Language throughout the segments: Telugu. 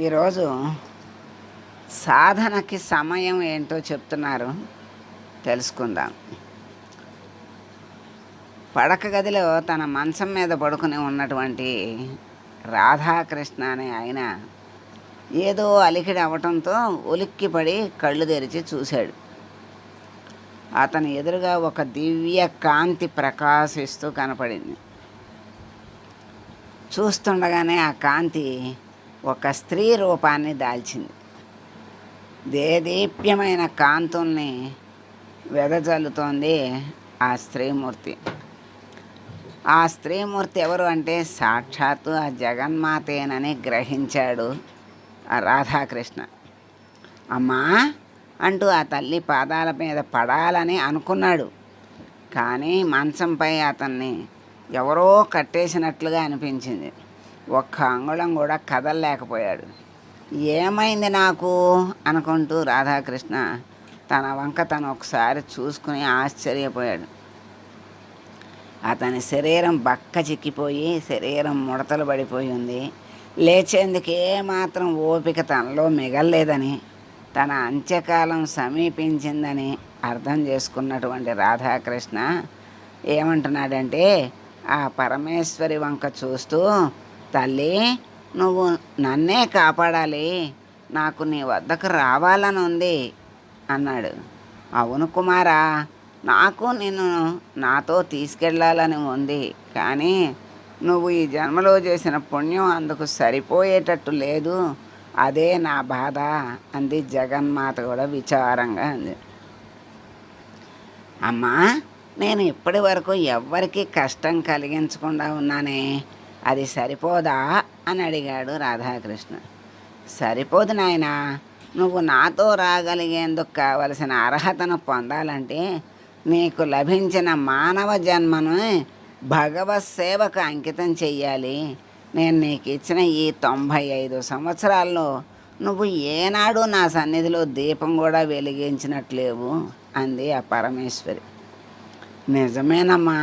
ఈరోజు సాధనకి సమయం ఏంటో చెప్తున్నారు, తెలుసుకుందాం. పడక గదిలో తన మంచం మీద పడుకుని ఉన్నటువంటి రాధాకృష్ణ అనే ఆయన ఏదో అలికిడి అవ్వటంతో ఉలిక్కిపడి కళ్ళు తెరిచి చూశాడు. అతని ఎదురుగా ఒక దివ్య కాంతి ప్రకాశిస్తూ కనపడింది. చూస్తుండగానే ఆ కాంతి ఒక స్త్రీ రూపాన్ని దాల్చింది. దేదీప్యమైన కాంతుల్ని వెదజల్లుతోంది ఆ స్త్రీమూర్తి. ఆ స్త్రీమూర్తి ఎవరు అంటే సాక్షాత్తు ఆ జగన్మాతేనని గ్రహించాడు ఆ రాధాకృష్ణ. అమ్మా అంటూ ఆ తల్లి పాదాల మీద పడాలని అనుకున్నాడు. కానీ మంచంపై అతన్ని ఎవరో కట్టేసినట్లుగా అనిపించింది. ఒక్క అంగుళం కూడా కదలలేకపోయాడు. ఏమైంది నాకు అనుకుంటూ రాధాకృష్ణ తన వంక తను ఒకసారి చూసుకుని ఆశ్చర్యపోయాడు. అతని శరీరం బక్క చిక్కిపోయి శరీరం ముడతలు పడిపోయి ఉంది. లేచేందుకు ఏమాత్రం ఓపిక తనలో మిగల్లేదని, తన అంత్యకాలం సమీపించిందని అర్థం చేసుకున్నటువంటి రాధాకృష్ణ ఏమంటున్నాడంటే ఆ పరమేశ్వరి వంక చూస్తూ, తల్లి నువ్వు నన్నే కాపాడాలి, నాకు నీ వద్దకు రావాలని ఉంది అన్నాడు. అవును కుమారా, నాకు నిన్ను నాతో తీసుకెళ్ళాలని ఉంది, కానీ నువ్వు ఈ జన్మలో చేసిన పుణ్యం అందుకు సరిపోయేటట్టు లేదు, అదే నా బాధ అంది జగన్మాత కూడా విచారంగా అంది. అమ్మా, నేను ఇప్పటి వరకు ఎవ్వరికీ కష్టం కలిగించకుండా ఉన్నానే, అది సరిపోదా అని అడిగాడు రాధాకృష్ణ. సరిపోదు నాయనా, నువ్వు నాతో రాగలిగేందుకు కావలసిన అర్హతను పొందాలంటే నీకు లభించిన మానవ జన్మను భగవత్ సేవకు అంకితం చెయ్యాలి. నేను నీకు ఇచ్చిన ఈ 95 సంవత్సరాల్లో నువ్వు ఏనాడు నా సన్నిధిలో దీపం కూడా వెలిగించినట్లేవు అంది ఆ పరమేశ్వరి. నిజమేనమ్మా,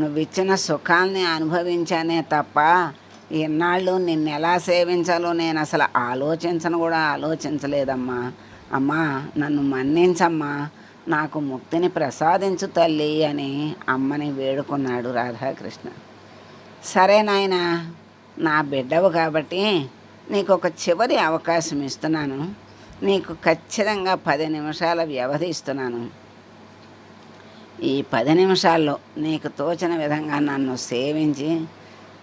నువ్విచ్చిన సుఖాల్ని అనుభవించానే తప్ప ఇన్నాళ్ళు నిన్ను ఎలా సేవించాలో నేను అసలు ఆలోచించలేదమ్మా. అమ్మా, నన్ను మన్నించమ్మా, నాకు ముక్తిని ప్రసాదించు తల్లి అని అమ్మని వేడుకున్నాడు రాధాకృష్ణ. సరే నాయనా, నా బిడ్డవు కాబట్టి నీకు ఒక చివరి అవకాశం ఇస్తున్నాను. నీకు ఖచ్చితంగా 10 నిమిషాల వ్యవధి ఇస్తున్నాను. ఈ 10 నిమిషాల్లో నీకు తోచిన విధంగా నన్ను సేవించి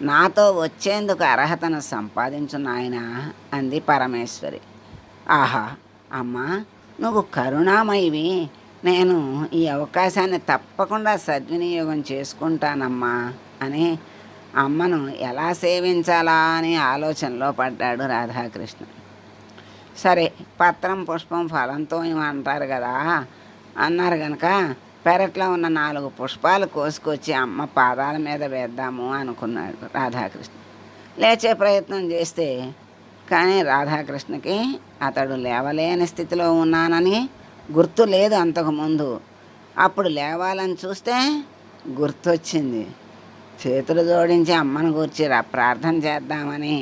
నాతో వచ్చేందుకు అర్హతను సంపాదించు నాయనా అంది పరమేశ్వరి. ఆహా అమ్మా, నువ్వు కరుణామయివి, నేను ఈ అవకాశాన్ని తప్పకుండా సద్వినియోగం చేసుకుంటానమ్మా అని అమ్మను ఎలా సేవించాలా అని ఆలోచనలో పడ్డాడు రాధాకృష్ణ. సరే, పత్రం పుష్పం ఫలంతో అంటారు కదా అన్నారు కనుక పెరట్లో ఉన్న 4 పుష్పాలు కోసుకొచ్చి అమ్మ పాదాల మీద వేద్దాము అనుకున్నాడు రాధాకృష్ణ. లేచే ప్రయత్నం చేస్తే కానీ రాధాకృష్ణకి అతడు లేవలేని స్థితిలో ఉన్నానని గుర్తు లేదు అంతకుముందు. అప్పుడు లేవాలని చూస్తే గుర్తొచ్చింది. చేతులు జోడించి అమ్మను గూర్చి ప్రార్థన చేద్దామని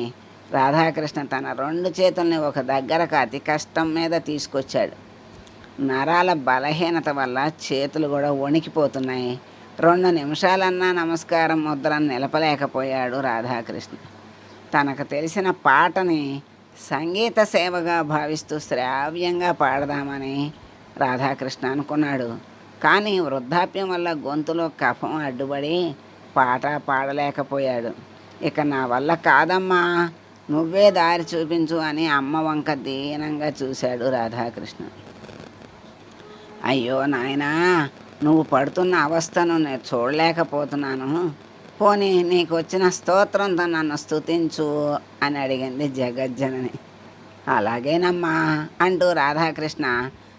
రాధాకృష్ణ తన 2 చేతుల్ని ఒక దగ్గరకు అతి కష్టం మీద తీసుకొచ్చాడు. నరాల బలహీనత వల్ల చేతులు కూడా వణికిపోతున్నాయి. 2 నిమిషాలన్నా నమస్కారం ముద్రను నిలపలేకపోయాడు రాధాకృష్ణ. తనకు తెలిసిన పాటని సంగీత సేవగా భావిస్తూ శ్రావ్యంగా పాడదామని రాధాకృష్ణ అనుకున్నాడు. కానీ వృద్ధాప్యం వల్ల గొంతులో కఫం అడ్డుపడి పాట పాడలేకపోయాడు. ఇక నా వల్ల కాదమ్మా, నువ్వే దారి చూపించు అని అమ్మ వంక దీనంగా చూశాడు రాధాకృష్ణ. అయ్యో నాయనా, నువ్వు పడుతున్న అవస్థను నేను చూడలేకపోతున్నాను, పోనీ నీకు వచ్చిన స్తోత్రంతో నన్ను స్తుతించు అని అడిగింది జగజ్జనని. అలాగేనమ్మా అంటూ రాధాకృష్ణ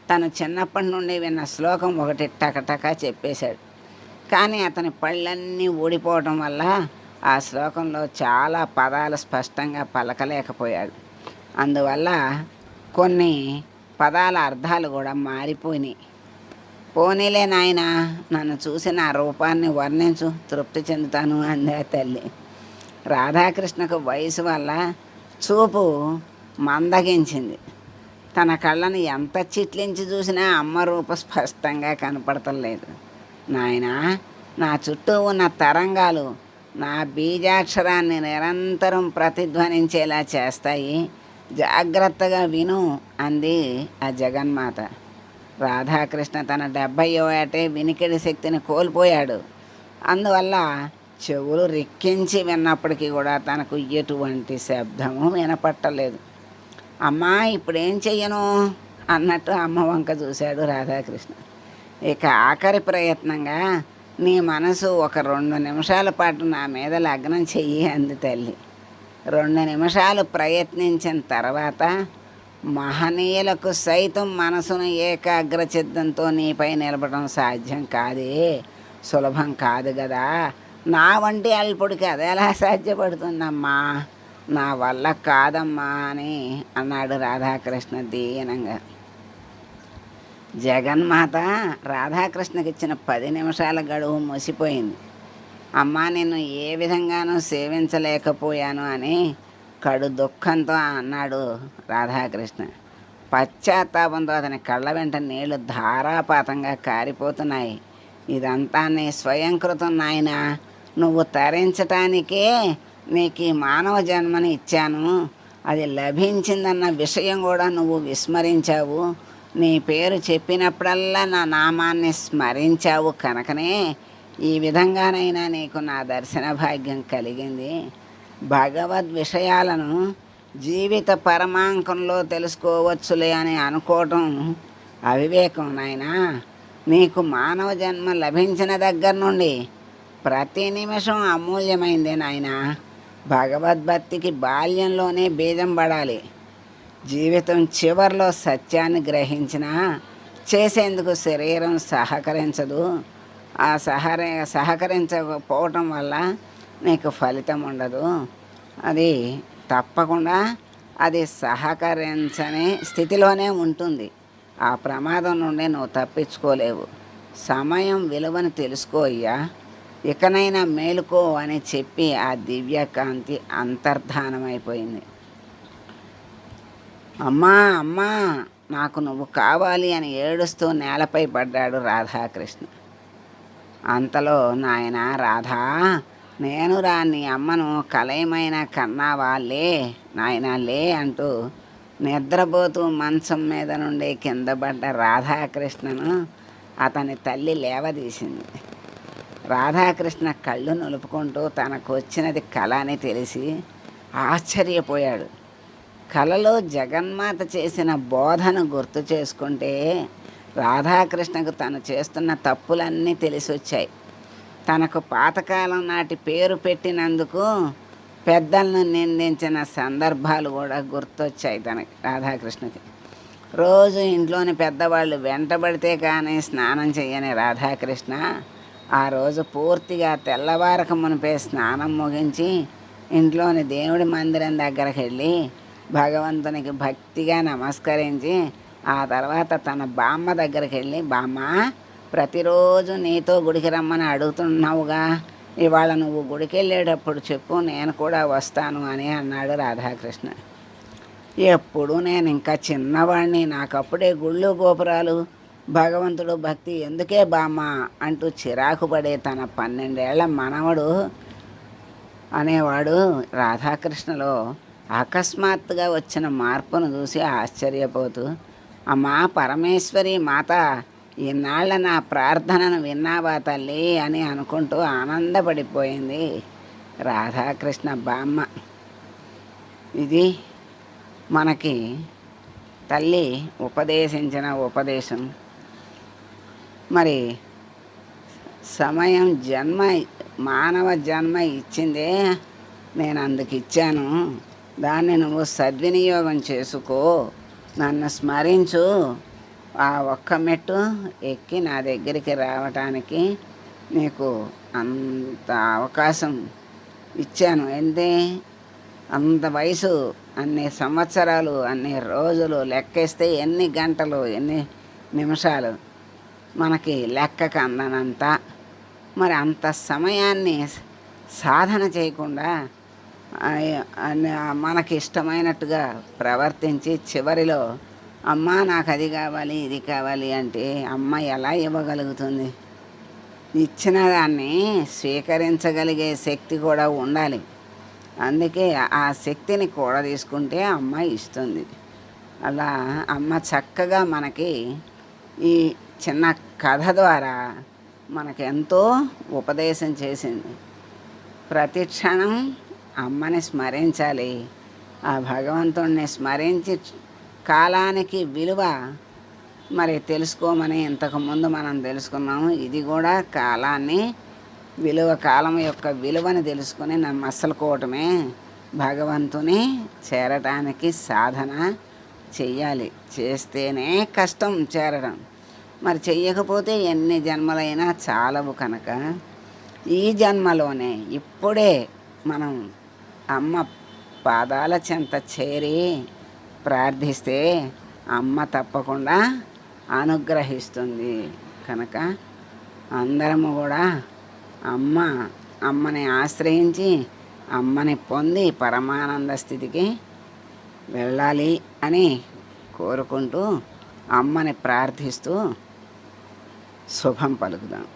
తను చిన్నప్పటి నుండి విన్న శ్లోకం ఒకటి టకటకా చెప్పేశాడు. కానీ అతని పళ్ళన్నీ ఊడిపోవటం వల్ల ఆ శ్లోకంలో చాలా పదాలు స్పష్టంగా పలకలేకపోయాడు. అందువల్ల కొన్ని పదాల అర్థాలు కూడా మారిపోయినాయి. పోనీలే నాయనా, నన్ను చూసి నా రూపాన్ని వర్ణించు, తృప్తి చెందుతాను అంది తల్లి. రాధాకృష్ణకు వయసు వల్ల చూపు మందగించింది. తన కళ్ళని ఎంత చిట్లించి చూసినా అమ్మ రూపం స్పష్టంగా కనపడతలేదు. నాయనా, నా చుట్టూ ఉన్న తరంగాలు నా బీజాక్షరాన్ని నిరంతరం ప్రతిధ్వనించేలా చేస్తాయి, జాగ్రత్తగా విను అంది ఆ జగన్మాత. రాధాకృష్ణ తన 70వ ఏటే వినికిడి శక్తిని కోల్పోయాడు. అందువల్ల చెవులు రిక్కించి విన్నప్పటికీ కూడా తనకు ఎటువంటి శబ్దము వినపట్టలేదు. అమ్మా, ఇప్పుడేం చెయ్యను అన్నట్టు అమ్మ వంక చూశాడు రాధాకృష్ణ. ఇక ఆఖరి ప్రయత్నంగా నీ మనసు ఒక 2 నిమిషాల పాటు నా మీద లగ్నం చెయ్యి అంది తల్లి. 2 నిమిషాలు ప్రయత్నించిన తర్వాత, మహనీయులకు సైతం మనసును ఏకాగ్రచిత్తంతో నీపై నిలపడం సాధ్యం కాదే, సులభం కాదు కదా, నా వంటి అల్పుడికి అదెలా సాధ్యపడుతుందమ్మా, నా వల్ల కాదమ్మా అని అన్నాడు రాధాకృష్ణ దీనంగా. జగన్మాత రాధాకృష్ణకి ఇచ్చిన 10 నిమిషాల గడువు ముసిపోయింది. అమ్మా, నిన్ను ఏ విధంగానూ సేవించలేకపోయాను అని కడు దుఃఖంతో అన్నాడు రాధాకృష్ణ. పశ్చాత్తాపంతో అతని కళ్ళ వెంట నీళ్లు ధారాపాతంగా కారిపోతున్నాయి. ఇదంతా నీ స్వయంకృతం నాయనా, నువ్వు తరించటానికే నీకు ఈ మానవ జన్మని ఇచ్చాను. అది లభించిందన్న విషయం కూడా నువ్వు విస్మరించావు. నీ పేరు చెప్పినప్పుడల్లా నా నామాన్ని స్మరించావు కనుకనే ఈ విధంగానైనా నీకు నా దర్శన భాగ్యం కలిగింది. భగవద్ విషయాలను జీవిత పరమాంకంలో తెలుసుకోవచ్చులే అని అనుకోవటం అవివేకం నాయనా. నీకు మానవ జన్మ లభించిన దగ్గర నుండి ప్రతి నిమిషం అమూల్యమైందే నాయనా. భగవద్భక్తికి బాల్యంలోనే బీజం పడాలి. జీవితం చివరిలో సత్యాన్ని గ్రహించినా చేసేందుకు శరీరం సహకరించదు. ఆ సహకరించకపోవటం వల్ల నీకు ఫలితం ఉండదు. అది తప్పకుండా అది సహకరించని స్థితిలోనే ఉంటుంది. ఆ ప్రమాదం నుండి నువ్వు తప్పించుకోలేవు. సమయం విలువను తెలుసుకో అయ్యా, ఇకనైనా మేలుకో అని చెప్పి ఆ దివ్యకాంతి అంతర్ధానమైపోయింది. అమ్మా, అమ్మా, నాకు నువ్వు కావాలి అని ఏడుస్తూ నేలపై పడ్డాడు రాధాకృష్ణ. అంతలో, నాయనా రాధా, నేను రా నీ అమ్మను కలయమైన కన్నావా, లే నాయనా లే అంటూ నిద్రపోతూ మంచం మీద నుండి కింద పడ్డ రాధాకృష్ణను అతని తల్లి లేవదీసింది. రాధాకృష్ణ కళ్ళు నులుపుకుంటూ తనకు వచ్చినది కల అని తెలిసి ఆశ్చర్యపోయాడు. కలలో జగన్మాత చేసిన బోధను గుర్తు చేసుకుంటే రాధాకృష్ణకు తను చేస్తున్న తప్పులన్నీ తెలిసి వచ్చాయి. తనకు పాతకాలం నాటి పేరు పెట్టినందుకు పెద్దలను నిందించిన సందర్భాలు కూడా గుర్తొచ్చాయి రాధాకృష్ణకి. రోజు ఇంట్లోని పెద్దవాళ్ళు వెంటబడితే కానీ స్నానం చేయని రాధాకృష్ణ ఆ రోజు పూర్తిగా తెల్లవారక మునిపే స్నానం ముగించి ఇంట్లోని దేవుడి మందిరం దగ్గరికి వెళ్ళి భగవంతునికి భక్తిగా నమస్కరించి ఆ తర్వాత తన బామ్మ దగ్గరికి వెళ్ళి, బామ్మ, ప్రతిరోజు నీతో గుడికి రమ్మని అడుగుతున్నావుగా, ఇవాళ నువ్వు గుడికి వెళ్ళేటప్పుడు చెప్పు, నేను కూడా వస్తాను అని అన్నాడు రాధాకృష్ణ. ఎప్పుడు నేను ఇంకా చిన్నవాడిని, నాకప్పుడే గుళ్ళు గోపురాలు భగవంతుడు భక్తి ఎందుకే బామ్మ అంటూ చిరాకు పడే తన 12 ఏళ్ల మనవడు అనేవాడు రాధాకృష్ణలో అకస్మాత్తుగా వచ్చిన మార్పును చూసి ఆశ్చర్యపోతూ, అమ్మా పరమేశ్వరి మాత, ఈనాళ్ళ నా ప్రార్థనను విన్నావా తల్లి అని అనుకుంటూ ఆనందపడిపోయింది రాధాకృష్ణ బామ్మ. ఇది మనకి తల్లి ఉపదేశించిన ఉపదేశం. మరి సమయం మానవ జన్మ ఇచ్చిందే, నేను అందుకు ఇచ్చాను, దాన్ని నువ్వు సద్వినియోగం చేసుకో, నన్ను స్మరించు, ఆ ఒక్క మెట్టు ఎక్కి నా దగ్గరికి రావటానికి నీకు అంత అవకాశం ఇచ్చాను. అంత వయసు, అన్ని సంవత్సరాలు, అన్ని రోజులు లెక్కేస్తే ఎన్ని గంటలు, ఎన్ని నిమిషాలు మనకి లెక్కకు అందనంత. మరి అంత సమయాన్ని సాధన చేయకుండా మనకి ఇష్టమైనట్టుగా ప్రవర్తించి చివరిలో అమ్మ నాకు అది కావాలి ఇది కావాలి అంటే అమ్మ ఎలా ఇవ్వగలుగుతుంది? ఇచ్చిన దాన్ని స్వీకరించగలిగే శక్తి కూడా ఉండాలి. అందుకే ఆ శక్తిని కూడా తీసుకుంటే అమ్మ ఇస్తుంది. అలా అమ్మ చక్కగా మనకి ఈ చిన్న కథ ద్వారా మనకెంతో ఉపదేశం చేసింది. ప్రతి క్షణం అమ్మని స్మరించాలి. ఆ భగవంతుణ్ణి స్మరించి కాలానికి విలువ మరి తెలుసుకోమని ఇంతకుముందు మనం తెలుసుకున్నాము. ఇది కూడా కాలాన్ని కాలం యొక్క విలువని తెలుసుకొని మసలుకోవటమే భగవంతుని చేరటానికి సాధన చెయ్యాలి. చేస్తేనే కష్టం చేరడం. మరి చెయ్యకపోతే ఎన్ని జన్మలైనా చాలవు కనుక ఈ జన్మలోనే ఇప్పుడే మనం అమ్మ పాదాల చెంత చేరి ప్రార్థిస్తే అమ్మ తప్పకుండా అనుగ్రహిస్తుంది. కనుక అందరము కూడా అమ్మని ఆశ్రయించి అమ్మని పొంది పరమానంద స్థితికి వెళ్ళాలి అని కోరుకుంటూ అమ్మని ప్రార్థిస్తూ శుభం పలుకుదాం.